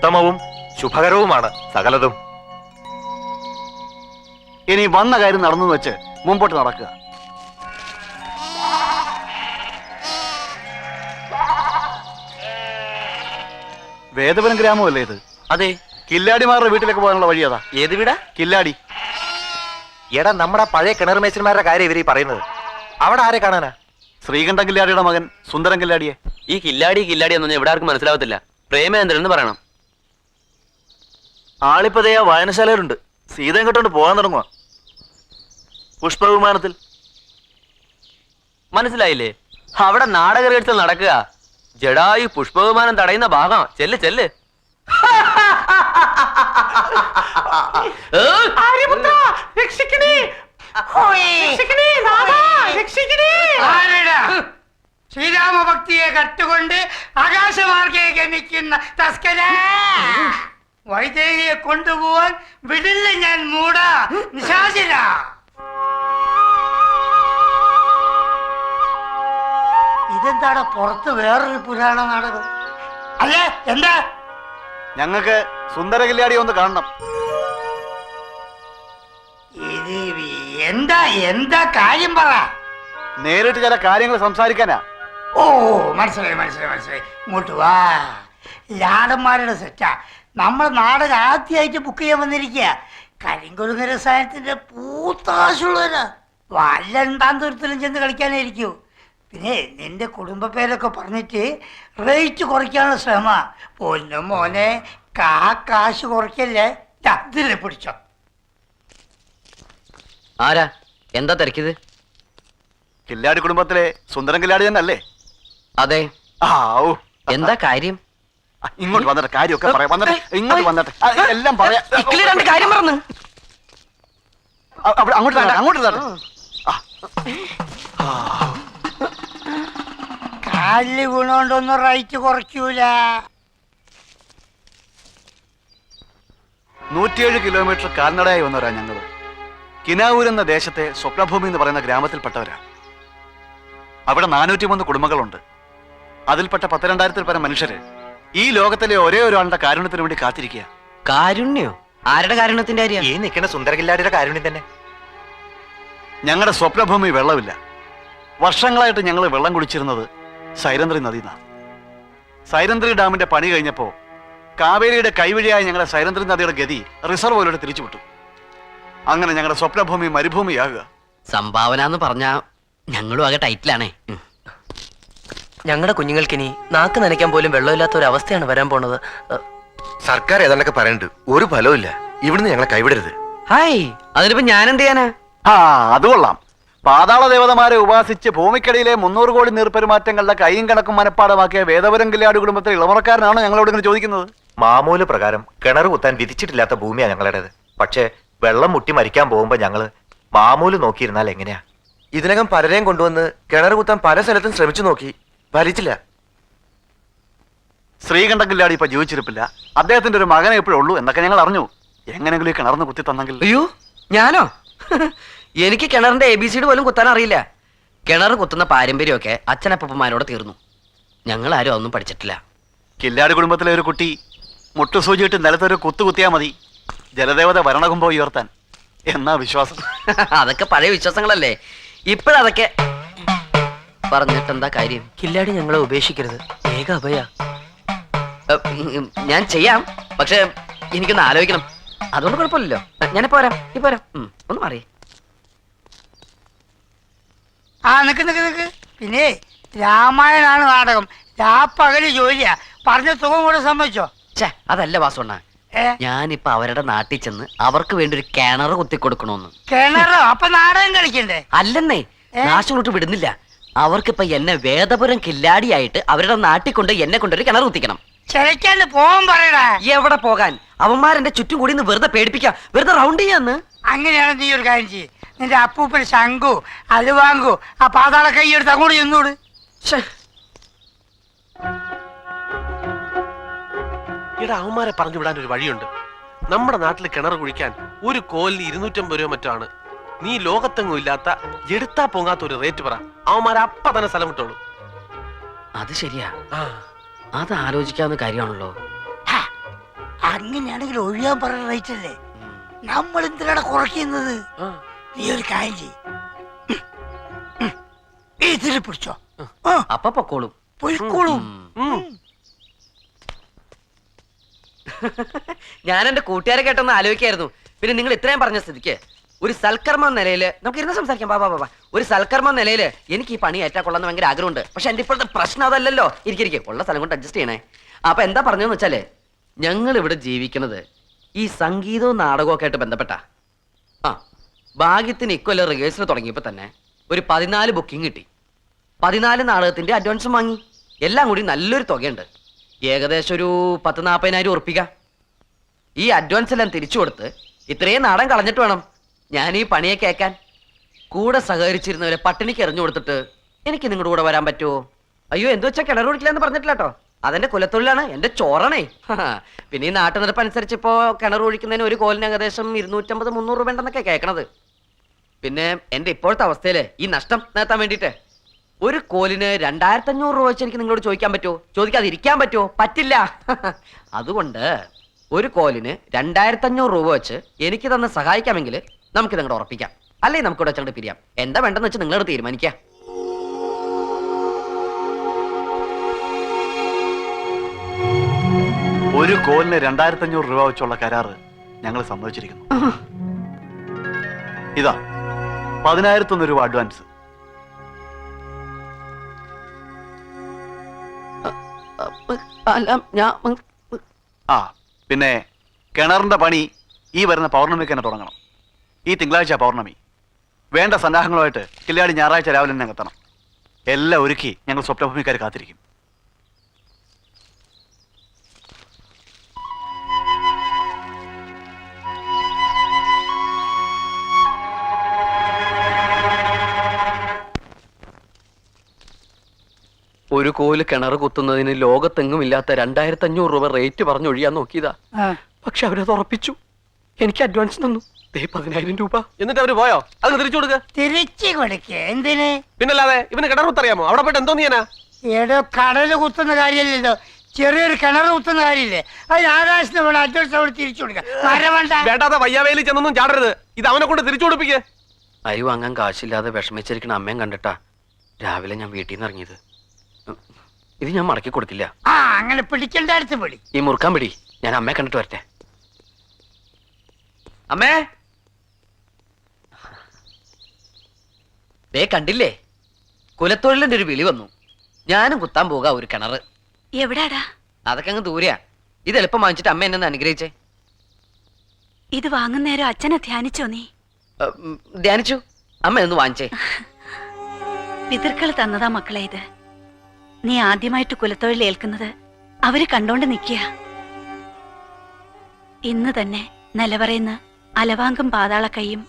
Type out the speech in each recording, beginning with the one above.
ഉത്തമവും ശുഭകരവുമാണ് സകലതും. ഇനി വന്ന കാര്യം നടന്നു വെച്ച് മുമ്പോട്ട് നടക്കുക. വേദപുരം ഗ്രാമമല്ലേ ഇത്? അതെ. കില്ലാടിമാരുടെ വീട്ടിലേക്ക് പോകാനുള്ള വഴി അതാ. ഏത് വീടാ? കില്ലാടി. എടാ, നമ്മുടെ പഴയ കിണർ മേച്ചന്മാരുടെ കാര്യം ഇവരീ പറയുന്നത്. അവിടെ ആരെ കാണാനാ? ശ്രീകണ്ഠൻ കില്ലാടിയുടെ മകൻ സുന്ദരൻ കില്ലാടിയെ. ഈ കില്ലാടി എന്നൊന്നും ഇവിടെ ആർക്കും മനസ്സിലാവത്തില്ല. പ്രേമേന്ദ്രൻ എന്ന് പറയണം. ആളിപ്പതേ ആ വായനശാലയിലുണ്ട്. സീതയും കെട്ടോണ്ട് പോകാൻ തുടങ്ങുക പുഷ്പവിമാനത്തിൽ. മനസ്സിലായില്ലേ? അവിടെ നാടക റിഹേഴ്സൽ നടക്കുക. ജഡായു പുഷ്പവിമാനം തടയുന്ന ഭാഗം. ചെല്ല് ചെല്ല്. ശ്രീരാമഭക്തിയെ കട്ടുകൊണ്ട് ആകാശമാർഗേ ഗമിക്കുന്ന തസ്കര, വൈദേഹിയെ കൊണ്ടുപോവാൻ വിടില്ല ഞാൻ മൂട നിശാചര. ഇതെന്താടാ പുറത്ത് വേറൊരു പുരാണ നാടകം? അല്ലേ എന്താ? ഞങ്ങൾക്ക് സുന്ദര കില്ലാടി ഒന്ന് കാണണം. ഇത് എന്താ എന്താ കാര്യം പറ. നേരിട്ട് ചില കാര്യങ്ങൾ സംസാരിക്കാനാ. ഓ, മനസ്സിലായി മനസ്സിലായി മനസ്സിലായി. ഇങ്ങോട്ട് വാ. ലാടന്മാരുടെ സെറ്റാ. നമ്മൾ നാടകം ആദ്യമായിട്ട് ബുക്ക് ചെയ്യാൻ വന്നിരിക്കുക. കരിങ്കൊടുങ്ങ രസായനത്തിന്റെ പൂത്താശുള്ളവരാ. വല്ലെന്താൻ ദൂരത്തിലും ചെന്ന് കളിക്കാനായിരിക്കൂ. പിന്നെ നിന്റെ കുടുംബ പേരൊക്കെ പറഞ്ഞിട്ട് റേറ്റ് കുറയ്ക്കാനുള്ള ശ്രമ. പൊന്നും മോനെ, കാശ് കുറയ്ക്കല്ലേ. ഇതിലെ പിടിച്ചോ. ആരാ? എന്താ തിരക്കിയത്? കില്ലാടി കുടുംബത്തിലെ സുന്ദരൻ കില്ലാടി തന്നെ അല്ലേ? അതെ. എന്താ കാര്യം? ഇങ്ങോട്ട് വന്നിട്ട് കാര്യമൊക്കെ പറയാം. വന്നിട്ട് ഇങ്ങോട്ട് വന്നിട്ട് എല്ലാം പറയാം. കാര്യം പറഞ്ഞു. അങ്ങോട്ട് അങ്ങോട്ട് കാലില് വീണോണ്ടൊന്നും റേറ്റ് കുറയ്ക്കൂല. 107 കിലോമീറ്റർ കാൽനടയായി വന്നവരാ ഞങ്ങൾ. കിനാവൂർ എന്ന ദേശത്തെ സ്വപ്നഭൂമി എന്ന് പറയുന്ന ഗ്രാമത്തിൽപ്പെട്ടവരാ. അവിടെ 403 കുടുംബങ്ങളുണ്ട്. അതിൽപ്പെട്ട 12,000-ൽ പരം മനുഷ്യര് ഈ ലോകത്തിലെ ഒരേ ഒരാളുടെ കാരുണ്യത്തിന് വേണ്ടി കാത്തിരിക്കുക. കാരുണ്യോ? ആരുടെ കാരുണ്യത്തിന്റെ കാര്യം? ഈ നിൽക്കുന്ന സുന്ദര കില്ലാടിയുടെ കാരുണ്യം തന്നെ. ഞങ്ങളുടെ സ്വപ്നഭൂമി വെള്ളമില്ല. വർഷങ്ങളായിട്ട് ഞങ്ങൾ വെള്ളം കുടിച്ചിരുന്നത് സൈരന്ത്രി നദിന്നാണ്. സൈരന്ത്രി ഡാമിന്റെ പണി കഴിഞ്ഞപ്പോ കാവേരിയുടെ കൈവഴിയായ ഞങ്ങളുടെ സൈരന്ത്രി നദിയുടെ ഗതി റിസർവോയിലോട്ട് തിരിച്ചുവിട്ടു. അങ്ങനെ ഞങ്ങളുടെ സ്വപ്നഭൂമി മരുഭൂമിയാകുക. സംഭാവന എന്ന് പറഞ്ഞാ ഞങ്ങളും ആകെ ടൈറ്റിലാണേ. ഞങ്ങളുടെ കുഞ്ഞുങ്ങൾക്കിനി നാക്ക് നനയ്ക്കാൻ പോലും വെള്ളമില്ലാത്ത ഒരു അവസ്ഥയാണ് വരാൻ പോണത്. സർക്കാർ ഏതാണ്ടൊക്കെ പറയുന്നുണ്ട്. ഒരു ഫലവും ഇല്ല. ഇവിടുന്ന് ഞങ്ങളെ കൈവിടരുത്. ഹായ്, അതിനിപ്പോ ഞാൻ എന്ത് ചെയ്യാനാ? അത് കൊള്ളാം. പാതാള ദേവതമാരെ ഉപാസിച്ച് ഭൂമിക്കടിയിലെ 300 കോടി നീർപ്പെരുമാറ്റങ്ങളുടെ കൈയും കണക്കും മനപ്പാടമാക്കിയ വേദപുരം കില്ലാടി കുടുംബത്തിലെ ഇളമറക്കാരനാണോ ഞങ്ങളോട് ഇങ്ങനെ ചോദിക്കുന്നത്? മാമൂല് പ്രകാരം കിണർ കുത്താൻ വിധിച്ചിട്ടില്ലാത്ത ഭൂമിയാ ഞങ്ങളുടേത്. പക്ഷേ വെള്ളം മുട്ടി മരിക്കാൻ പോകുമ്പോ ഞങ്ങള് മാമൂല് നോക്കിയിരുന്നാൽ എങ്ങനെയാ? ഇതിനകം പലരെയും കൊണ്ടുവന്ന് കിണർ കുത്താൻ പല സ്ഥലത്തും ശ്രമിച്ചു നോക്കി, ഫലിച്ചില്ല. ശ്രീകണ്ഠൻ കില്ലാടി ഇപ്പൊ ജീവിച്ചിരിപ്പില്ല. അദ്ദേഹത്തിന്റെ ഒരു മകനെ എപ്പോഴും ഉള്ളൂ എന്നൊക്കെ ഞങ്ങൾ അറിഞ്ഞു. എങ്ങനെങ്കിലും ഈ കിണർന്ന് കുത്തി തന്നെങ്കിൽ. അയ്യോ, ഞാനോ? എനിക്ക് കിണറിന്റെ ABCD പോലും കുത്താൻ അറിയില്ല. കിണർ കുത്തുന്ന പാരമ്പര്യമൊക്കെ അച്ഛനപ്പന്മാരോട് തീർന്നു. ഞങ്ങൾ ആരും ഒന്നും പഠിച്ചിട്ടില്ല. കില്ലാടി കുടുംബത്തിലെ ഒരു കുട്ടി മുട്ടുസൂചിയിട്ട് നിലത്തൊരു കുത്തിയാ മതി ജലദേവത ഭരണകുംഭം ഉയർത്താൻ എന്നാ വിശ്വാസം. അതൊക്കെ പഴയ വിശ്വാസങ്ങളല്ലേ. ഇപ്പോഴതൊക്കെ പറഞ്ഞിട്ടെന്താ കാര്യം? കില്ലാടി ഞങ്ങളെ ഉപേക്ഷിക്കരുത്. ഏക അഭയ. ഞാൻ ചെയ്യാം, പക്ഷെ എനിക്കൊന്ന് ആലോചിക്കണം. അതുകൊണ്ട് കുഴപ്പമില്ലല്ലോ. ഞാനിപ്പോ പോരാം. ഈ പോരാം. ഒന്ന് മാറി. നിക്ക്. പിന്നെ രാമായണാണ് നാടകം. പകല് ജോലിയാ. പറഞ്ഞ തുകം കൂടെ സമ്മതിച്ചോ? അതല്ല വാസുണ്ണ, ഞാനിപ്പോ അവരുടെ നാട്ടിൽ ചെന്ന് അവർക്ക് വേണ്ടി ഒരു കിണർ കുത്തി കൊടുക്കണോന്ന്. കിണറോ? അപ്പൊ നാടകം കളിക്കണ്ടേ? അല്ലെന്നേ, നാശോട്ട് വിടുന്നില്ല. അവർക്കിപ്പോ എന്നെ വേദപുരം കില്ലാടിയായിട്ട് അവരുടെ നാട്ടിൽ കൊണ്ട് എന്നെ കൊണ്ടൊരു കിണർ കുത്തിക്കണം. ചിലക്കാണ്ട് പോകാൻ പറയടാ. എവിടെ പോകാൻ? അവന്മാരെന്റെ ചുറ്റും കൂടി വെറുതെ പേടിപ്പിക്കാം, വെറുതെ റൗണ്ട് ചെയ്യാന്ന്. അങ്ങനെയാണ് നീ ഒരു കാര്യം ചെയ്യ്. നിന്റെ അപ്പൂപ്പൻ ശങ്കു അലുവാങ്കു ആ പാതാള കൈയെടുത്ത് അങ്ങോട്ട് ചെന്നോട്. ഇവിടെ അവന്മാരെ പറഞ്ഞു വിടാൻ ഒരു വഴിയുണ്ട്. നമ്മുടെ നാട്ടിൽ കിണർ കുഴിക്കാൻ ഒരു കോലിന് 250 രൂപ മറ്റാണ്. നീ ലോകത്തെങ്ങും ഇല്ലാത്ത എടുത്താ പൊങ്ങാത്ത ഒരു റേറ്റ് പറ. അവന്മാരെ അപ്പ തന്നെ സ്ഥലം വിട്ടോളൂ. അത് ശരിയാ. അത് ആലോചിക്കാവുന്ന കാര്യമാണല്ലോ. അങ്ങനെയാണെങ്കിൽ ഒഴിയാൻ പറയുന്ന റേറ്റ് അല്ലേ? നമ്മൾ എന്തിനാണ് കുറയ്ക്കുന്നത്? നീ ഒരു കാര്യം ചെയ്യ്. ഇതിൽ പിടിച്ചോ. അപ്പൊ പൊക്കോളും. പൊയ്ക്കോളും. ഞാൻ എന്റെ കൂട്ടുകാരെ കേട്ടൊന്ന് ആലോചിക്കായിരുന്നു. പിന്നെ നിങ്ങൾ ഇത്രയും പറഞ്ഞ സ്ഥിതിക്ക് ഒരു സൽക്കർമ്മ നിലയില് നമുക്ക് ഇരുന്ന് സംസാരിക്കാം. ബാബാ ഒരു സൽക്കർമ്മ നിലയില് എനിക്ക് ഈ പണി ഏറ്റാ കൊള്ളാന്ന് ഭയങ്കര ആഗ്രഹമുണ്ട്. പക്ഷെ എന്റെ ഇപ്പോഴത്തെ പ്രശ്നം അതല്ലല്ലോ. ഇരിക്കും ഉള്ള സ്ഥലം കൊണ്ട് അഡ്ജസ്റ്റ് ചെയ്യണേ. അപ്പൊ എന്താ പറഞ്ഞതെന്ന് വെച്ചാല്, ഞങ്ങൾ ഇവിടെ ജീവിക്കുന്നത് ഈ സംഗീതവും നാടകവും ഒക്കെ ആയിട്ട് ബന്ധപ്പെട്ട. ഭാഗ്യത്തിന് ഇക്കൊല്ലം റിഹേഴ്സൽ തുടങ്ങിയപ്പോ തന്നെ ഒരു 14 ബുക്കിംഗ് കിട്ടി. 14 നാടകത്തിന്റെ അഡ്വാൻസും വാങ്ങി. എല്ലാം കൂടി നല്ലൊരു തുകയുണ്ട്. ഏകദേശം ഒരു 10-40,000 ഉറപ്പിക്ക. ഈ അഡ്വാൻസ് എല്ലാം തിരിച്ചു കൊടുത്ത് ഇത്രയും നാടൻ കളഞ്ഞിട്ട് വേണം ഞാൻ ഈ പണിയെ കേൾക്കാൻ. കൂടെ സഹകരിച്ചിരുന്നവരെ പട്ടിണിക്ക് എറിഞ്ഞു കൊടുത്തിട്ട് എനിക്ക് നിങ്ങളുടെ കൂടെ വരാൻ പറ്റുമോ? അയ്യോ, എന്തു വെച്ചാൽ കിണർ കുടിക്കില്ല എന്ന് പറഞ്ഞിട്ടില്ല കേട്ടോ. അതെന്റെ കുലത്തൊഴിലാണ്, എന്റെ ചോറണേ. പിന്നെ ഈ നാട്ടു നിരപ്പ് അനുസരിച്ച് ഇപ്പോ കിണർ ഒഴിക്കുന്നതിന് ഒരു കോലിന് ഏകദേശം 250-300 രൂപ ഉണ്ടെന്നൊക്കെ കേൾക്കണത്. പിന്നെ എന്റെ ഇപ്പോഴത്തെ അവസ്ഥയില് ഈ നഷ്ടം നേട്ടാൻ വേണ്ടിയിട്ട് ഒരു കോലിന് 2500 രൂപ വെച്ച് എനിക്ക് നിങ്ങളോട് ചോദിക്കാൻ പറ്റുമോ? ചോദിക്കാതിരിക്കാൻ പറ്റുമോ? പറ്റില്ല. അതുകൊണ്ട് ഒരു കോലിന് 2500 രൂപ വെച്ച് എനിക്ക് തന്നെ സഹായിക്കാമെങ്കിൽ നമുക്ക് നിങ്ങളുടെ ഉറപ്പിക്കാം. അല്ലെങ്കിൽ നമുക്ക് ഇവിടെ വെച്ചോണ്ട് പിരിയാം. എന്താ വേണ്ടെന്ന് വെച്ച് നിങ്ങളോട് തീരുമാനിക്കാം. ഒരു കോലിന് 2500 രൂപ വെച്ചുള്ള കരാറ് ഞങ്ങൾ സമ്മതിച്ചിരിക്കുന്നു. ഇതാ 10,001 രൂപ അഡ്വാൻസ്. പിന്നെ കിണറിന്റെ പണി ഈ വരുന്ന പൗർണമിക്ക് തന്നെ തുടങ്ങണം. ഈ തിങ്കളാഴ്ച പൗർണമി. വേണ്ട സന്നാഹങ്ങളുമായിട്ട് കില്ലാടി ഞായറാഴ്ച രാവിലെ തന്നെ എത്തണം. എല്ലാം ഒരുക്കി ഞങ്ങൾ സ്വപ്നഭൂമിക്കാർ കാത്തിരിക്കും. ഒരു കോല് കിണർ കുത്തുന്നതിന് ലോകത്തെങ്ങും ഇല്ലാത്ത 2500 രൂപ റേറ്റ് പറഞ്ഞൊഴിയാൻ നോക്കിയതാ. പക്ഷെ അവരത് ഉറപ്പിച്ചു. എനിക്ക് അഡ്വാൻസ് തന്നു 10,000 രൂപ. എന്നിട്ട് അവര് പോയോ? അത് തിരിച്ചു കൊടുക്ക. തിരിച്ചു കൊടുക്ക. എന്തിന്? പിന്നല്ലാതെ ഇവന് കിണർ കുത്തറിയാമോ? അവിടെ പോയിട്ട് എന്തോ നീനാ? ഏടോ കടല് കുത്തുന്ന കാര്യമല്ലല്ലോ, ചെറിയൊരു കിണർ കുത്തുന്ന കാര്യമില്ലേ? അതിന് ആകാശത്തിന് വേണം അഡ്വാൻസ് അവിടെ തിരിച്ചു കൊടുക്കാം. വേണ്ടാതെ വയ്യാവേലി ചെന്നൊന്നും ചാടരുത്. ഇത് അവനെ കൊണ്ട് തിരിച്ചു കൊടുപ്പിക്കേ. അരി വാങ്ങാൻ കാശില്ലാതെ വിഷമിച്ചിരിക്കണ അമ്മയും കണ്ടിട്ടാ രാവിലെ ഞാൻ വീട്ടിൽ നിന്ന് ഇറങ്ങിയത്. ഇത് ഞാൻ മടക്കി കൊടുക്കില്ല. അങ്ങനെ പിടിക്കേണ്ട അടുത്ത് പിടി. ഈ മുറുക്കാൻ പിടി. ഞാൻ അമ്മയെ കണ്ടിട്ട് വരട്ടെ. അമ്മേ, ദേ കണ്ടില്ലേ, കുലത്തൊഴിലിന്റെ ഒരു വിളി വന്നു. ഞാനും കുത്താൻ പോകാ ഒരു കിണറ്. എവിടാടാ? അതൊക്കെ അങ്ങ് ദൂരെയാ. ഇത് എളുപ്പം വാങ്ങിച്ചിട്ട് അമ്മ എന്നെ അനുഗ്രഹിച്ചേ. ഇത് വാങ്ങുന്നേരം അച്ഛനെ ധ്യാനിച്ചോ നീ? ധ്യാനിച്ചു. അമ്മ ഒന്ന് വാങ്ങിച്ചേ. പിതൃക്കൾ തന്നതാ മക്കളെ ഇത്. നീ ആദ്യമായിട്ട് കുലത്തൊഴിൽ ഏൽക്കുന്നത് അവര് കണ്ടോണ്ട് നിൽക്കുക. ഇന്ന് തന്നെ നിലവറയുന്ന അലവാങ്കം പാതാള കൈയും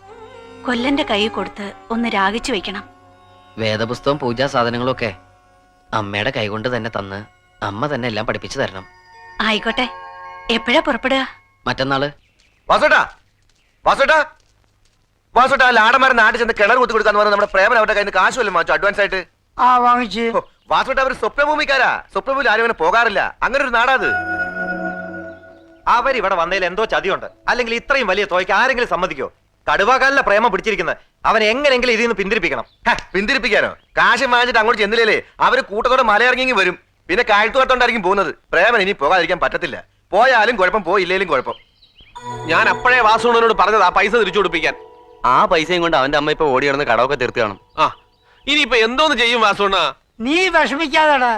കൊല്ലന്റെ കൈ കൊടുത്ത് ഒന്ന് രാഗിച്ചു വെക്കണം. വേദപുസ്തകവും പൂജാ സാധനങ്ങളും ഒക്കെ അമ്മയുടെ കൈകൊണ്ട് തന്നെ തന്ന് അമ്മ തന്നെ എല്ലാം പഠിപ്പിച്ചു തരണം. ആയിക്കോട്ടെ. എപ്പോഴാ പുറപ്പെടുക? മറ്റന്നാള്. വാസുട്ടാ വാസുട്ടാ വാസുട്ടാ ലാടന്മാരെ നാട്ടിൽ ചെന്ന് കിണർ കുത്തി കൊടുക്കാന്ന് പറഞ്ഞാൽ നമ്മുടെ പ്രേമൻ അവരുടെ കയ്യിൽ നിന്ന് കാശ് വല്ലതും വാങ്ങിച്ചു അഡ്വാൻസ് ആയിട്ട്? വാങ്ങിച്ചു. വാസുട്ട അവർ സ്വപ്നഭൂമിക്കാരാ. സ്വപ്നഭൂമിയിൽ ആരും അങ്ങനെ പോകാറില്ല. അങ്ങനെ ഒരു നാടാത്. അവരിവിടെ വന്നതിൽ എന്തോ ചതിയുണ്ട്. അല്ലെങ്കിൽ ഇത്രയും വലിയ തോയ്ക്ക് ആരെങ്കിലും സമ്മതിക്കോ? കടുവാക്കാലിലെ പ്രേമം പിടിച്ചിരിക്കുന്നത്. അവൻ എങ്ങനെങ്കിലും ഇതിൽ നിന്ന് പിന്തിരിപ്പിക്കണം. പിന്തിരിപ്പിക്കാനോ? കാശ് വാങ്ങിച്ചിട്ട് അങ്ങോട്ട് ചെന്നില്ലേ അവര് കൂട്ടത്തോടെ മലയിറങ്ങി വരും. പിന്നെ കാഴ്ത്തുകൊണ്ടായിരിക്കും പോകുന്നത്. പ്രേമൻ ഇനി പോകാതിരിക്കാൻ പറ്റത്തില്ല. പോയാലും കുഴപ്പം, പോയില്ലേലും കുഴപ്പം. ഞാൻ അപ്പോഴേ വാസുണ്ണനോട് പറഞ്ഞത് ആ പൈസ തിരിച്ചു കൊടുപ്പിക്കാൻ. ആ പൈസയും കൊണ്ട് അവന്റെ അമ്മ ഇപ്പൊ ഓടി കിടന്ന് കടമൊക്കെ തീർത്ത് കാണും. ഇനിയിപ്പൊ എന്തോന്ന് ചെയ്യും വാസുണ്ണ? നീ വിഷമിക്കാതെടാ.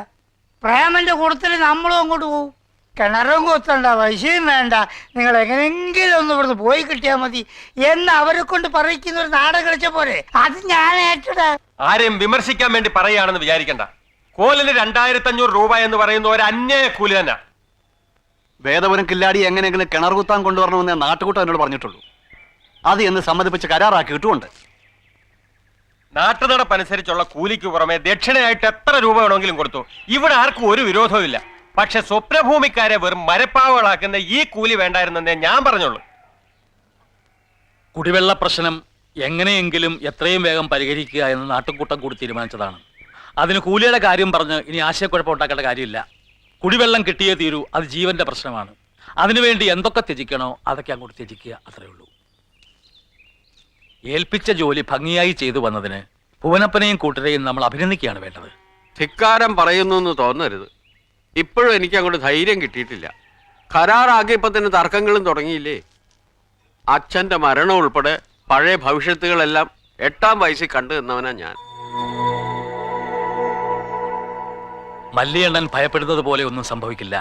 പ്രേമന്റെ കൂട്ടത്തിൽ നമ്മളും അങ്ങോട്ട് പോകും. കിണറും കുത്തണ്ട, പൈസയും വേണ്ട, നിങ്ങൾ എങ്ങനെങ്കിലും ഒന്ന് ഇവിടുന്ന് പോയി കിട്ടിയാൽ മതി എന്ന് അവരെ കൊണ്ട് പറയിക്കുന്ന ഒരു നാടകം കളിച്ച പോലെ. അത് ഞാൻ ഏറ്റടാ. ആരെയും വിമർശിക്കാൻ വേണ്ടി പറയുകയാണെന്ന് വിചാരിക്കണ്ട. കോലിന് 2500 രൂപ എന്ന് പറയുന്ന ഒരു അന്യായ കൂലി തന്നെ. വേദപുരം കില്ലാടി എങ്ങനെയെങ്കിലും കിണർ കുത്താൻ കൊണ്ടുവരണമെന്ന് നാട്ടുകൂട്ടം എന്നോട് പറഞ്ഞിട്ടുള്ളൂ. അത് എന്ന് സമ്മതിപ്പിച്ച് കരാറാക്കി കിട്ടുമുണ്ട്. നാട്ടുനടപ്പനുസരിച്ചുള്ള കൂലിക്ക് പുറമെ ദക്ഷിണയായിട്ട് എത്ര രൂപ വേണമെങ്കിലും കൊടുത്തു. ഇവിടെ ആർക്കും ഒരു വിരോധവും ഇല്ല. പക്ഷെ സ്വപ്നഭൂമിക്കാരെ വെറും മരപ്പാവകളാക്കുന്ന ഈ കൂലി വേണ്ടായിരുന്നെന്നേ ഞാൻ പറഞ്ഞുള്ളൂ. കുടിവെള്ള പ്രശ്നം എങ്ങനെയെങ്കിലും എത്രയും വേഗം പരിഹരിക്കുക എന്ന് നാട്ടുകൂട്ടം കൂടി തീരുമാനിച്ചതാണ്. അതിന് കൂലിയുടെ കാര്യം പറഞ്ഞ് ഇനി ആശയക്കുഴപ്പം ഉണ്ടാക്കേണ്ട കാര്യമില്ല. കുടിവെള്ളം കിട്ടിയേ തീരൂ. അത് ജീവന്റെ പ്രശ്നമാണ്. അതിനുവേണ്ടി എന്തൊക്കെ ത്യജിക്കണോ അതൊക്കെ അങ്ങോട്ട് ത്യജിക്കുക, അത്രേ ഉള്ളൂ. ഏൽപ്പിച്ച ജോലി ഭംഗിയായി ചെയ്തു വന്നതിന് ഭുവനപ്പനെയും കൂട്ടരെയും നമ്മൾ അഭിനന്ദിക്കുകയാണ് വേണ്ടത്. ധിക്കാരം പറയുന്നു എന്ന് തോന്നരുത്. ഇപ്പോഴും എനിക്ക് അങ്ങോട്ട് ധൈര്യം കിട്ടിയിട്ടില്ല. കരാറാക്കിയപ്പോ തന്നെ തർക്കങ്ങളും തുടങ്ങിയില്ലേ? അച്ഛന്റെ മരണം ഉൾപ്പെടെ പഴയ ഭവിഷ്യത്തുകളെല്ലാം 8ാം വയസ്സിൽ കണ്ടു നിന്നവനാ ഞാൻ. മല്ലിയണ്ണൻ ഭയപ്പെടുന്നത് പോലെ ഒന്നും സംഭവിക്കില്ല.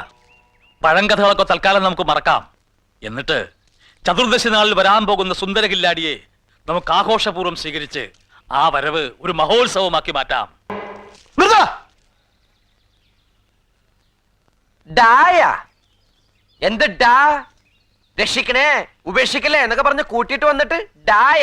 പഴങ്കഥകളൊക്കെ തൽക്കാലം നമുക്ക് മറക്കാം. എന്നിട്ട് ചതുർദശി നാളിൽ വരാൻ പോകുന്ന സുന്ദര കില്ലാടിയെ നമുക്ക് ആഘോഷപൂർവ്വം സ്വീകരിച്ച് ആ വരവ് ഒരു മഹോത്സവമാക്കി മാറ്റാം. ഡായ എന്ത് ഡാ? രക്ഷിക്കണേ, ഉപേക്ഷിക്കലേ എന്നൊക്കെ പറഞ്ഞ് കൂട്ടിയിട്ട് വന്നിട്ട് ഡായ.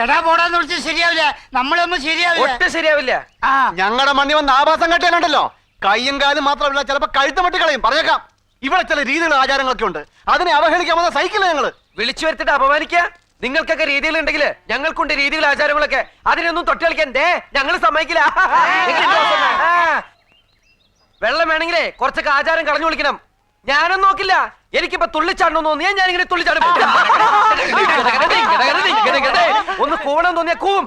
എടാ പോടാന്ന് വിളിച്ചാൽ ശരിയാവില്ല, നമ്മളൊന്നും ശരിയാവില്ല. ഒട്ടും ശരിയാവില്ല. ആ ഞങ്ങളുടെ മണ്ണി വന്ന് ആഭാസം കെട്ടിയാലുണ്ടല്ലോ, കയ്യും കാലും മാത്രമല്ല ചിലപ്പോ കഴുത്ത് മട്ടി കളയും. പറഞ്ഞേക്കാം, ഇവിടെ ചില രീതികളും ആചാരങ്ങളൊക്കെ ഉണ്ട്, അതിനെ അവഹേളിക്കാൻ വന്ന സൈക്കിള് ഞങ്ങള്. വിളിച്ചു വരുത്തിട്ട് അപമാനിക്കുക. നിങ്ങൾക്കൊക്കെ രീതികളുണ്ടെങ്കിൽ ഞങ്ങൾക്കുണ്ട് രീതികൾ, ആചാരങ്ങളൊക്കെ. അതിനൊന്നും തൊട്ട് കളിക്കാൻ ഞങ്ങൾ സമ്മതിക്കില്ല. വെള്ളം വേണമെങ്കിലേ കുറച്ചൊക്കെ ആചാരം കളഞ്ഞു വിളിക്കണം. ഞാനൊന്നും നോക്കില്ല. എനിക്കിപ്പോ തുള്ളിച്ചാടണമെന്ന് തോന്നിയാ ഞാനിങ്ങനെ തുള്ളിച്ചാടും. ഒന്ന് കൂവണം തോന്നിയാ കൂവും.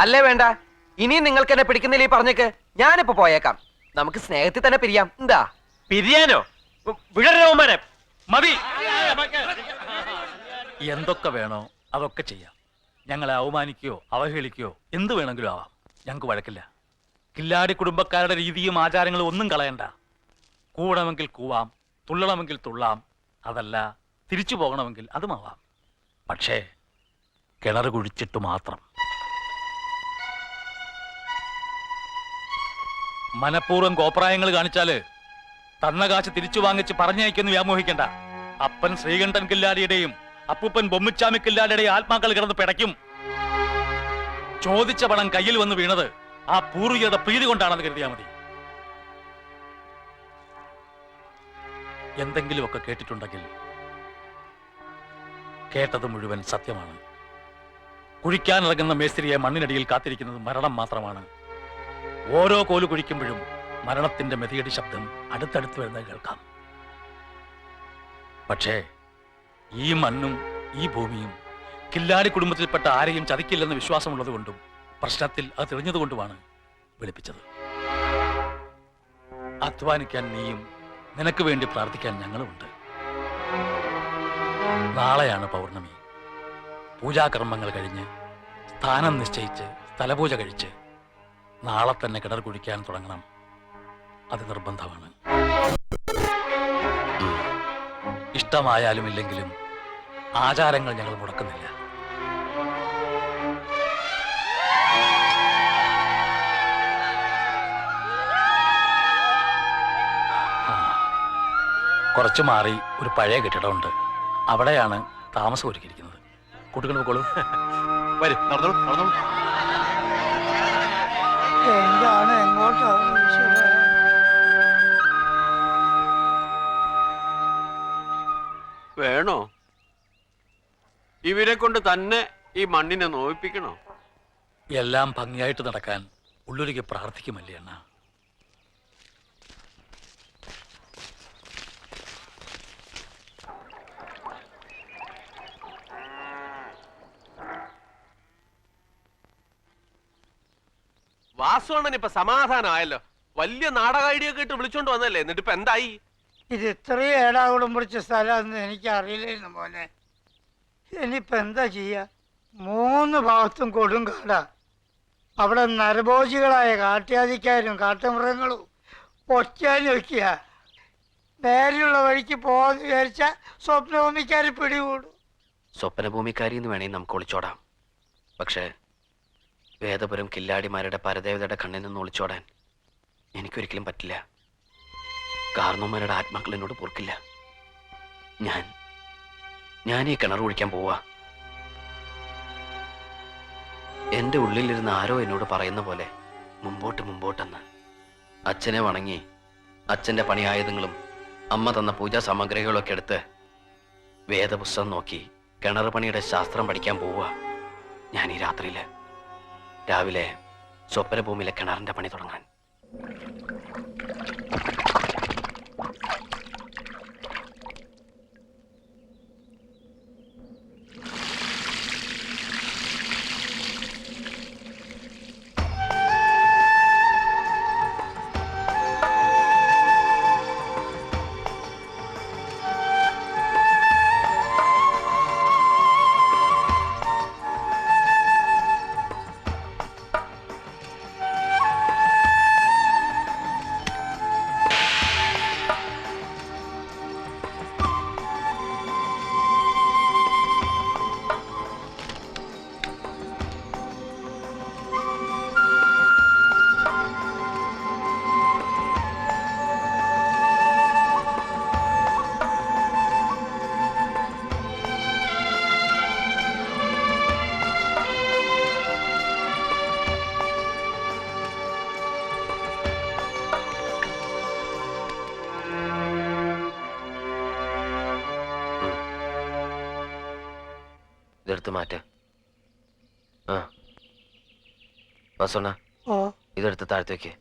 അല്ലേ വേണ്ട. ഇനിയും നിങ്ങൾക്ക് എന്നെ പിടിക്കുന്നില്ല ഈ പറഞ്ഞേക്ക്. ഞാനിപ്പോ പോയേക്കാം. നമുക്ക് സ്നേഹത്തിൽ തന്നെ പിരിയാം. എന്താ പിരിയാനോ? വിടരോമനെ മതി. എന്തൊക്കെ വേണോ അതൊക്കെ ചെയ്യാം. ഞങ്ങളെ അവമാനിക്കുകയോ അവഹേളിക്കുകയോ എന്ത് വേണമെങ്കിലും ആവാം. ഞങ്ങൾക്ക് വഴക്കില്ല. കില്ലാടി കുടുംബക്കാരുടെ രീതിയും ആചാരങ്ങളും ഒന്നും കളയണ്ട. കൂടണമെങ്കിൽ കൂവാം, തുള്ളണമെങ്കിൽ തുള്ളാം. അതല്ല തിരിച്ചു പോകണമെങ്കിൽ അതുമാവാം. പക്ഷേ കിണർ കുഴിച്ചിട്ട് മാത്രം. മനഃപൂർവ്വം കോപ്രായങ്ങൾ കാണിച്ചാല് തന്ന കാശ് തിരിച്ചു വാങ്ങിച്ച് പറഞ്ഞയക്കെന്ന് വ്യാമോഹിക്കണ്ട. അപ്പൻ ശ്രീകണ്ഠൻ കില്ലാടിയുടെയും അപ്പൂപ്പൻ ബൊമ്മിച്ചാമി കില്ലാടിയുടെയും ആത്മാക്കൾ കിടന്ന് പിടയ്ക്കും. ചോദിച്ച പണം കയ്യിൽ വന്ന് വീണത് ആ പൂർവികരുടെ പ്രീതി കൊണ്ടാണെന്ന് കരുതിയാൽ മതി. എന്തെങ്കിലുമൊക്കെ കേട്ടിട്ടുണ്ടെങ്കിൽ കേട്ടത് മുഴുവൻ സത്യമാണ്. കുഴിക്കാനിറങ്ങുന്ന മേസ്ത്രിയെ മണ്ണിനടിയിൽ കാത്തിരിക്കുന്നത് മരണം മാത്രമാണ്. ഓരോ കോല് കുഴിക്കുമ്പോഴും മരണത്തിന്റെ മെതിയടി ശബ്ദം അടുത്തടുത്ത് വരുന്നത് കേൾക്കാം. പക്ഷേ ഈ മണ്ണും ഈ ഭൂമിയും കില്ലാടി കുടുംബത്തിൽപ്പെട്ട ആരെയും ചതിക്കില്ലെന്ന് വിശ്വാസമുള്ളത് കൊണ്ടും പ്രശ്നത്തിൽ അത് തെളിഞ്ഞതുകൊണ്ടുമാണ് വിളിപ്പിച്ചത്. അധ്വാനിക്കാൻ നീയും നിനക്ക് വേണ്ടി പ്രാർത്ഥിക്കാൻ ഞങ്ങളുമുണ്ട്. നാളെയാണ് പൗർണമി. പൂജാകർമ്മങ്ങൾ കഴിഞ്ഞ് സ്ഥാനം നിശ്ചയിച്ച് സ്ഥലപൂജ കഴിച്ച് നാളെ തന്നെ കിണർ കുഴിക്കാൻ തുടങ്ങണം. അത് നിർബന്ധമാണ്. ഇഷ്ടമായാലും ഇല്ലെങ്കിലും ആചാരങ്ങൾ ഞങ്ങൾ മുടക്കുന്നില്ല. കുറച്ചു മാറി ഒരു പഴയ കെട്ടിടമുണ്ട്. അവിടെയാണ് താമസം ഒരുക്കിയിരിക്കുന്നത്. കുട്ടികൾ പോയിക്കോളൂ. വരും, നടന്നോളൂ, നടന്നോളൂ. എന്താണ് എങ്ങോട്ടാണ്? വേണോ? ഇവരെ കൊണ്ട് തന്നെ ഈ മണ്ണിനെ നോവിപ്പിക്കണോ? എല്ലാം ഭംഗിയായിട്ട് നടക്കാൻ ഉള്ളൊരുക്കി പ്രാർത്ഥിക്കുമല്ലേ അണ്ണ. വാസുവണ്ണൻ ഇപ്പൊ സമാധാനമായല്ലോ. വലിയ നാടക ഐഡിയ ഒക്കെ ഇട്ട് വിളിച്ചോണ്ട് വന്നല്ലേ, എന്നിട്ട് ഇപ്പൊ എന്തായി? ഇത് ഇത്രയും ഏടാകുളം പിടിച്ച സ്ഥലമാണെന്ന് എനിക്ക് അറിയില്ലായിരുന്നു മോനെ. ഇനിയിപ്പോ എന്താ ചെയ്യാ? 3 ഭാഗത്തും കൊടുങ്കാടാ. അവിടെ നരഭോജികളായ കാട്ട്യാദിക്കാരും കാട്ടുമൃഗങ്ങളും ഒറ്റാനും വയ്ക്കുക. നേരെയുള്ള വഴിക്ക് പോകാന്ന് വിചാരിച്ച സ്വപ്നഭൂമിക്കാർ പിടികൂടും. സ്വപ്നഭൂമിക്കാരി എന്ന് വേണമെങ്കിൽ നമുക്ക് ഒളിച്ചോടാം. പക്ഷേ വേദപുരം കില്ലാടിമാരുടെ പരദേവതയുടെ കണ്ണിൽ നിന്ന് ഒളിച്ചോടാൻ എനിക്കൊരിക്കലും പറ്റില്ല. കാരണവന്മാരുടെ ആത്മാക്കൾ എന്നോട് പൊറുക്കില്ല. ഞാൻ ഈ കിണർ കുഴിക്കാൻ പോവാ. എന്റെ ഉള്ളിലിരുന്ന് ആരോ എന്നോട് പറയുന്ന പോലെ മുമ്പോട്ട് മുമ്പോട്ടെന്ന്. അച്ഛനെ വണങ്ങി അച്ഛന്റെ പണിയായുധങ്ങളും അമ്മ തന്ന പൂജാ സാമഗ്രികളൊക്കെ എടുത്ത് വേദപുസ്തകം നോക്കി കിണർ പണിയുടെ ശാസ്ത്രം പഠിക്കാൻ പോവുക ഞാൻ ഈ രാത്രിയില്. രാവിലെ സ്വപ്നഭൂമിയിലെ കിണറിന്റെ പണി തുടങ്ങാൻ. ഇതെടുത്ത് മാറ്റ്. വസോണ, ഇതെടുത്ത് താഴ്ത്തി വെക്കേ.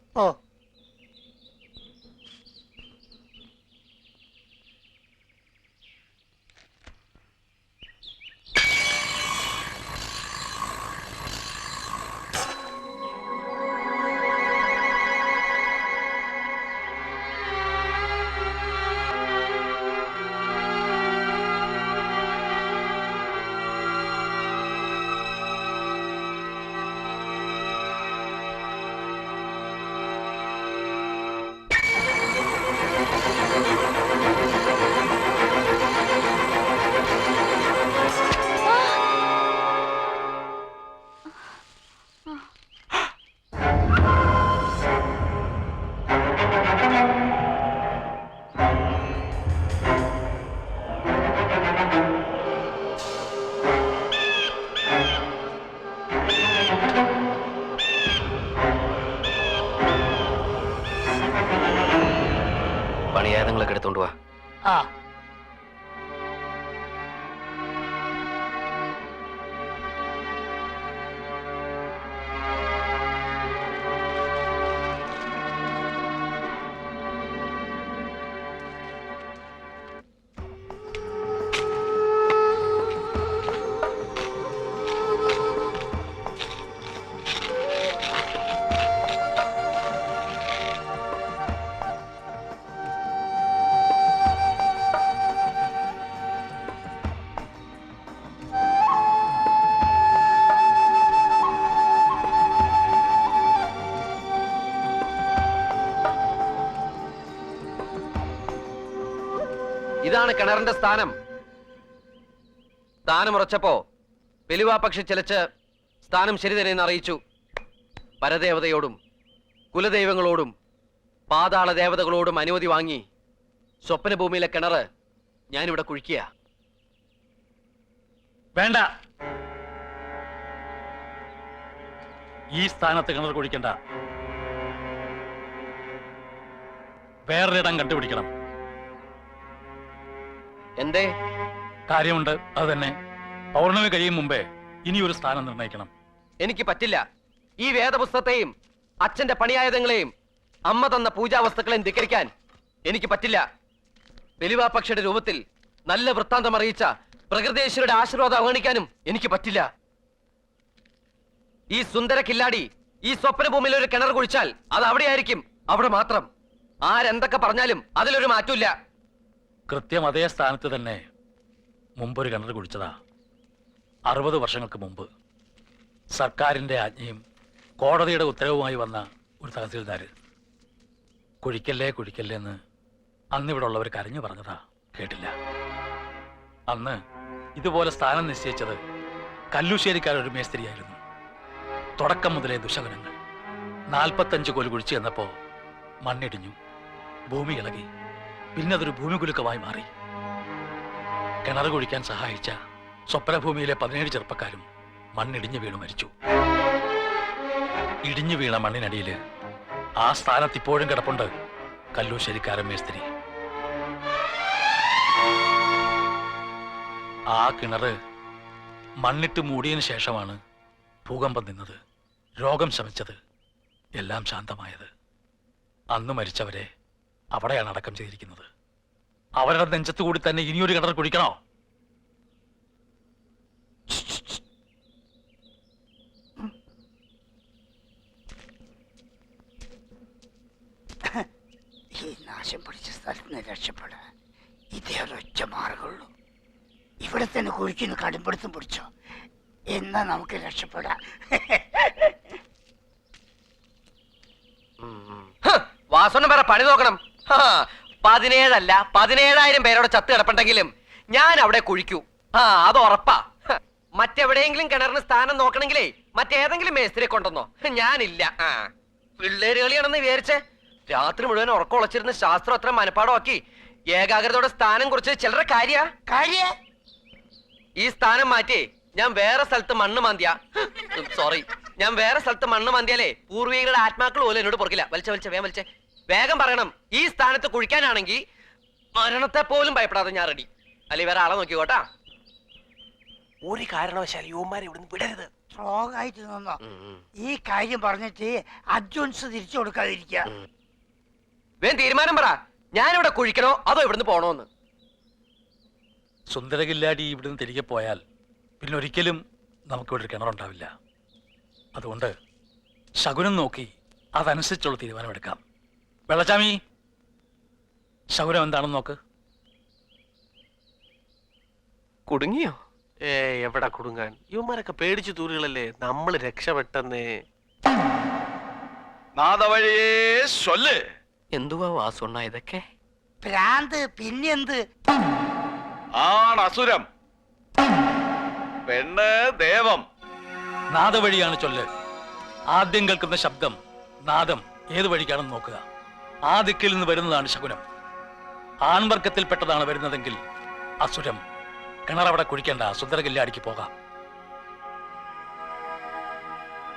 പണിയായുധങ്ങളൊക്കെ എടുത്തോണ്ട് വാ. ഇതാണ് കിണറിന്റെ സ്ഥാനം. സ്ഥാനമുറച്ചപ്പോ വെലുവാപക്ഷി ചിലച്ച് സ്ഥാനം ശരി തന്നെയെന്ന് അറിയിച്ചു. പരദേവതയോടും കുലദൈവങ്ങളോടും പാതാള ദേവതകളോടും അനുമതി വാങ്ങി സ്വപ്നഭൂമിയിലെ കിണറ് ഞാനിവിടെ കുഴിക്കുക. വേണ്ട, ഈ സ്ഥാനത്ത് കിണർ കുഴിക്കണ്ട. വേറൊരിടം കണ്ടുപിടിക്കണം. എന്തേ? കാര്യമുണ്ട്. അത് തന്നെ, പൗർണമി കഴിയും മുമ്പേ ഇനി ഒരു സ്ഥാനം നിർണയിക്കണം. എനിക്ക് പറ്റില്ല. ഈ വേദപുസ്തകത്തെയും അച്ഛന്റെ പണിയായുധങ്ങളെയും അമ്മ തന്ന പൂജാവസ്തുക്കളെയും ധിക്കരിക്കാൻ എനിക്ക് പറ്റില്ല. വെലുവാപക്ഷിയുടെ രൂപത്തിൽ നല്ല വൃത്താന്തം അറിയിച്ച പ്രകൃതേശ്വരുടെ ആശീർവാദം അവഗണിക്കാനും എനിക്ക് പറ്റില്ല. ഈ സുന്ദര കില്ലാടി ഈ സ്വപ്നഭൂമിയിൽ ഒരു കിണർ കുഴിച്ചാൽ അത് അവിടെയായിരിക്കും, അവിടെ മാത്രം. ആരെന്തൊക്കെ പറഞ്ഞാലും അതിലൊരു മാറ്റമില്ല. കൃത്യം അതേ സ്ഥാനത്ത് തന്നെ മുമ്പൊരു കിണർ കുഴിച്ചതാ. 60 വർഷങ്ങൾക്ക് മുമ്പ് സർക്കാരിന്റെ ആജ്ഞയും കോടതിയുടെ ഉത്തരവുമായി വന്ന ഒരു തഹസീൽദാര് കുഴിക്കല്ലേ കുഴിക്കല്ലേ എന്ന് അന്നിവിടെ ഉള്ളവർ കരഞ്ഞു പറഞ്ഞതാ. കേട്ടില്ല. അന്ന് ഇതുപോലെ സ്ഥാനം നിശ്ചയിച്ചത് കല്ലുശ്ശേരിക്കാരൊരു മേസ്ത്രിയായിരുന്നു. തുടക്കം മുതലേ ദുശകനങ്ങൾ. 45 കോൽ കുഴിച്ചു ചെന്നപ്പോ മണ്ണിടിഞ്ഞു, ഭൂമി ഇളകി. പിന്നെ അതൊരു ഭൂമികുലുക്കമായി മാറി. കിണർ കുഴിക്കാൻ സഹായിച്ച സ്വപ്നഭൂമിയിലെ 17 ചെറുപ്പക്കാരും മണ്ണിടിഞ്ഞു വീണു മരിച്ചു. ഇടിഞ്ഞു വീണ മണ്ണിനടിയിൽ ആ സ്ഥാനത്ത് ഇപ്പോഴും കിടപ്പുണ്ട് കല്ലൂശ്ശേരിക്കാരൻ മേസ്ത്രി. ആ കിണറ് മണ്ണിട്ട് മൂടിയതിനു ശേഷമാണ് ഭൂകമ്പം നിന്നത്, രോഗം ശമിച്ചത്. എല്ലാം ശാന്തമായത്. അന്ന് മരിച്ചവരെ അവിടെയാണ് അടക്കം ചെയ്തിരിക്കുന്നത്. അവരുടെ നെഞ്ചത്തു കൂടി തന്നെ ഇനിയൊരു കിണർ കുഴിക്കണോ? ഈ നാശം പിടിച്ച സ്ഥലത്ത് നിന്ന് രക്ഷപ്പെടാൻ ഇതേ ഒരൊറ്റ മാർഗമുള്ളൂ. ഇവിടെ തന്നെ കുഴിക്കുന്ന കടുംപിടുത്തം പിടിച്ചോ, എന്നാ നമുക്ക് രക്ഷപ്പെടാം. വാസോണ്ണം വേറെ പണി നോക്കണം. 17 അല്ല 17,000 പേരോടെ ചത്ത് കിടപ്പുണ്ടെങ്കിലും ഞാൻ അവിടെ കുഴിക്കൂ. അത് ഉറപ്പാ. മറ്റെവിടെയെങ്കിലും കിണറിന് സ്ഥാനം നോക്കണെങ്കിലേ മറ്റേതെങ്കിലും മേസ്തിരെ കൊണ്ടുവന്നോ, ഞാനില്ല. പിള്ളേര് കളിയാണെന്ന് വിചാരിച്ചേ രാത്രി മുഴുവൻ ഉറക്കം ഉളച്ചിരുന്ന ശാസ്ത്രം അത്ര മനപ്പാടമാക്കി ഏകാഗ്രതയോടെ സ്ഥാനം കുറിച്ച് ചിലരുടെ കാര്യ ഈ സ്ഥാനം മാറ്റി ഞാൻ വേറെ സ്ഥലത്ത് മണ്ണ് മാന്തിയ ഞാൻ വേറെ സ്ഥലത്ത് മണ്ണ് മാന്തിയാലേ പൂർവികളുടെ ആത്മാക്കൾ പോലും എന്നോട് പൊറുക്കില്ല. വലിച്ചേ വേഗം പറയണം. ഈ സ്ഥാനത്ത് കുഴിക്കാനാണെങ്കിൽ മരണത്തെ പോലും ഭയപ്പെടാതെ ഞാൻ റെഡി. അല്ലെങ്കിൽ വേറെ ആളെ നോക്കിക്കോട്ടാ. ഒരു കാരണവശാലും യുവമാരെ ഇവിടുന്ന് വിടരുത്. സ്ട്രോങ് ആയിട്ട് നിന്നോ. ഈ കാര്യം പറഞ്ഞിട്ട് അഡ്വാൻസ് തിരിച്ചു കൊടുക്കാതിരിക്കുക. വേഗം തീരുമാനം പറ. ഞാനിവിടെ കുഴിക്കണോ അതോ ഇവിടുന്ന് പോണോന്ന്? സുന്ദരകില്ലാടി ഇവിടുന്ന് തിരികെ പോയാൽ പിന്നെ ഒരിക്കലും നമുക്കിവിടെ ഒരു കിണറുണ്ടാവില്ല. അതുകൊണ്ട് ശകുനം നോക്കി അതനുസരിച്ചുള്ള തീരുമാനമെടുക്കാം. വെള്ളച്ചാമി, ശകുനം എന്താണെന്ന് നോക്ക്. കുടുങ്ങിയോ? എവിടെ കുടുങ്ങാൻ? യുവമാരൊക്കെ പേടിച്ചു തൂരുകളല്ലേ. നമ്മൾ രക്ഷപ്പെട്ടെന്നേ. നാദവഴിയേ ചൊല്ല്. എന്തുവാ വാസുണ്ണ ഇതൊക്കെ? ഭ്രാന്ത് പിന്നെന്ത്? ആണസുരം, പെണ്ണ് ദേവം. നാദവഴിയാണ് ചൊല്ല്. ആദ്യം കേൾക്കുന്ന ശബ്ദം നാദം ഏത് വഴിക്കാണെന്ന് നോക്കുക. ആ ദിക്കിൽ നിന്ന് വരുന്നതാണ് ശകുനം. ആൺവർഗത്തിൽപ്പെട്ടതാണ് വരുന്നതെങ്കിൽ അസുരം. കിണറവിടെ കുഴിക്കേണ്ട, സുന്ദരകില്ലാടിക്ക് പോകാം.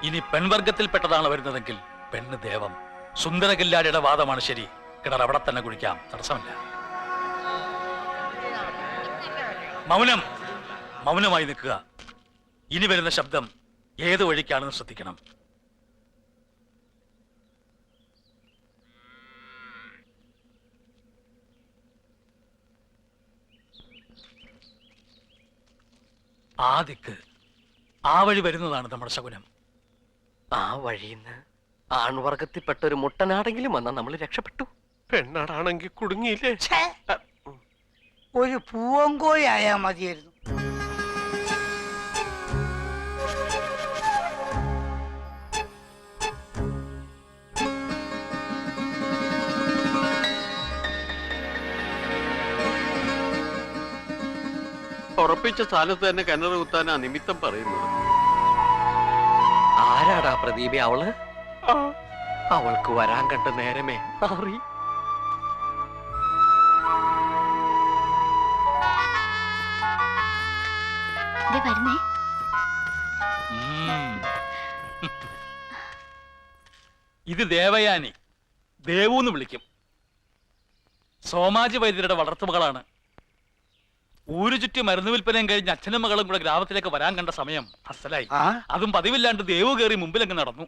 ഇനി പെൺവർഗത്തിൽപ്പെട്ടതാണ് വരുന്നതെങ്കിൽ പെണ്ണ് ദേവം. സുന്ദരകില്ലാടിയുടെ വാദമാണ് ശരി. കിണർ അവിടെ തന്നെ കുഴിക്കാം, തടസ്സമില്ല. മൗനമായി നിൽക്കുക. ഇനി വരുന്ന ശബ്ദം ഏത് വഴിക്കാണെന്ന് ശ്രദ്ധിക്കണം. ആ ദിക്ക്, ആ വഴി വരുന്നതാണ് നമ്മുടെ ശകുനം. ആ വഴിന്ന് ആൺവർഗത്തിൽപ്പെട്ട ഒരു മുട്ടനാടെങ്കിലും വന്നാൽ നമ്മൾ രക്ഷപ്പെട്ടു. പെണ്ണാടാണെങ്കിൽ കുടുങ്ങിയില്ലേ? ഒരു പൂവങ്കോഴി ആയാ മതിയായിരുന്നു. ഉറപ്പിച്ച സ്ഥലത്ത് തന്നെ കിണർ കുത്താനാ നിമിത്തം പറയുന്നത്. ആരാടാ പ്രദീപ? അവള് അവൾക്ക് വരാൻ കണ്ട നേരമേ മാറി. ഇത് ദേവയാനി, ദേവൂന്ന് വിളിക്കും. സോമാജി വൈദ്യരുടെ വളർത്തുമകളാണ്. ഊരു ചുറ്റി മരുന്ന് വിൽപ്പനയും കഴിഞ്ഞ് അച്ഛനും മകളും കൂടെ ഗ്രാമത്തിലേക്ക് വരാൻ കണ്ട സമയം അസലായി. അതും പതിവില്ലാണ്ട് ദേവു കയറി മുമ്പിലങ്ങ് നടന്നു.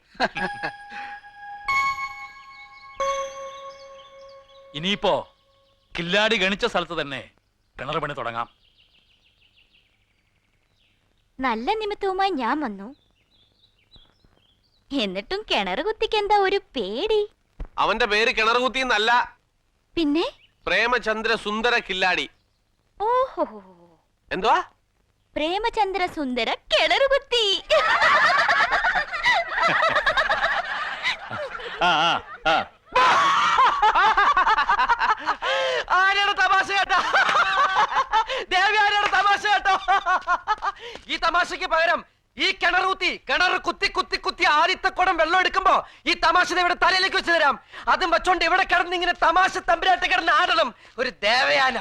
ഇനിയിപ്പോ കില്ലാടി ഗണിച്ച സ്ഥലത്ത് തന്നെ കിണർ പണി തുടങ്ങാം. നല്ല നിമിത്തവുമായി ഞാൻ വന്നു. എന്നിട്ടും കിണർ കുത്തിക്കെന്താ ഒരു പേടി? അവന്റെ പേര് കിണർ കുത്തി എന്നല്ല, പിന്നെ പ്രേമചന്ദ്ര സുന്ദര കില്ലാടി. ഓഹോ, എന്തുവാ? പ്രേമചന്ദ്ര സുന്ദര കിണർ കുത്തി. ആരുടെ തമാശ കേട്ടോ? ദേവി ആരുടെ തമാശ കേട്ടോ? ഈ തമാശക്ക് പകരം ഈ കിണർ കുത്തി കുത്തി കുത്തി ആദ്യത്തെ കുടം വെള്ളം എടുക്കുമ്പോ ഈ തമാശ ഇവിടെ തലയിലേക്ക് വെച്ച് തരാം. അതും വെച്ചോണ്ട് ഇവിടെ കിടന്ന് ഇങ്ങനെ തമാശ തമ്പുരാട്ട് കിടന്ന് ആടണം ഒരു ദേവയാന.